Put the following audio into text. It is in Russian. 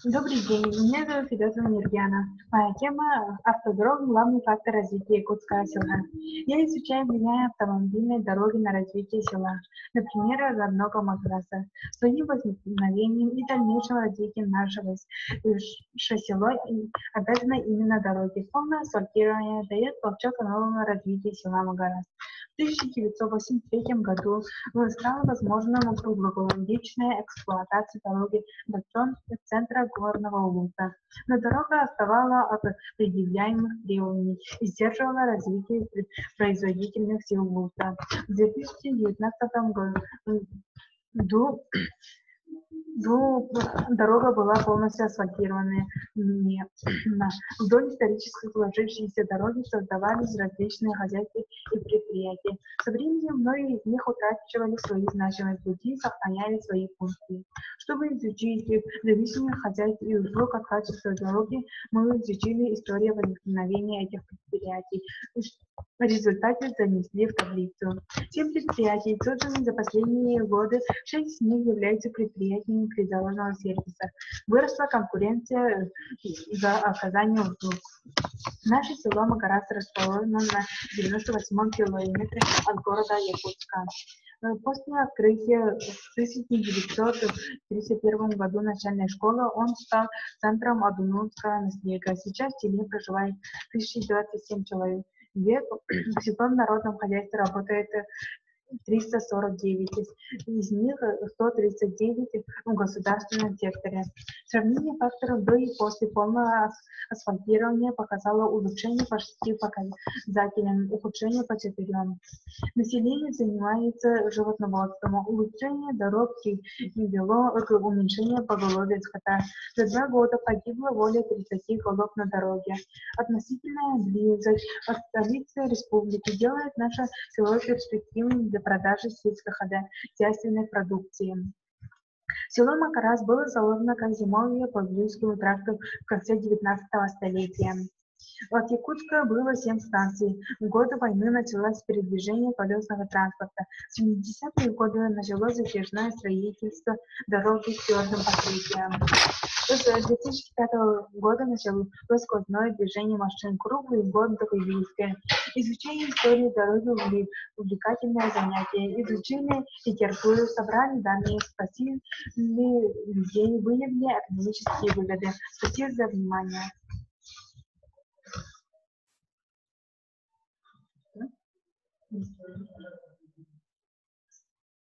Добрый день, меня зовут Федотова Мирьяна. Моя тема — автодорога — главный фактор развития Якутского села. Я изучаю влияние автомобильной дороги на развитие села, например, родного Макраса. Своим возникновением и дальнейшим развитием нашего села обязаны именно дороги. Полное асфальтирование дает толчок новому развитию села Магарас. В 1983 году стала возможным круглогодичная эксплуатация дороги до центра горного Улуса. Но дорога отставала от предъявляемых требований и сдерживала развитие производительных сил Улуса. В 2019 году дорога была полностью асфальтирована. Вдоль исторически сложившейся дороги создавались различные хозяйства и предприятия. Со временем многие из них утрачивали свою значимость, другие сохраняли свои функции. Чтобы изучить зависимых хозяйств и услуг от качества дороги, мы изучили историю возникновения этих предприятий. В результате занесли в таблицу 7 предприятий, созданных за последние годы. 6 из них являются предприятиями придорожного сервиса. Выросла конкуренция за оказание услуг. Наше село Магарас расположено на 98-м километре от города Якутска. После открытия в 1931 году начальной школы он стал центром адунунского наследия. Сейчас в селе проживает 1027 человек. В сельском народном хозяйстве работает 349, из них 139 в государственном секторе. Сравнение факторов до и после полного асфальтирования показало улучшение по 6 показателям, ухудшение по 4. Население занимается животноводством. Улучшение дорог привело к уменьшению поголовья скота. За 2 года погибло более 30 голов на дороге. Относительная близость от столицы республики делает наше село перспективным для продажи сельскохозяйственной продукции. Село Магарас было заложено как зимовье по Вилюйскому тракту в конце 19 столетия. От Якутска было 7 станций. В годы войны началось передвижение колесного транспорта. В 70-е годы началось затяжное строительство дороги с твердым покрытием. С 2005 года началось сквозное движение машин. Круглый год такое. Изучение истории дороги — увлекательное занятие. Изучили литературу, собрали данные, спросили людей, выявили экономические выгоды. Спасибо за внимание.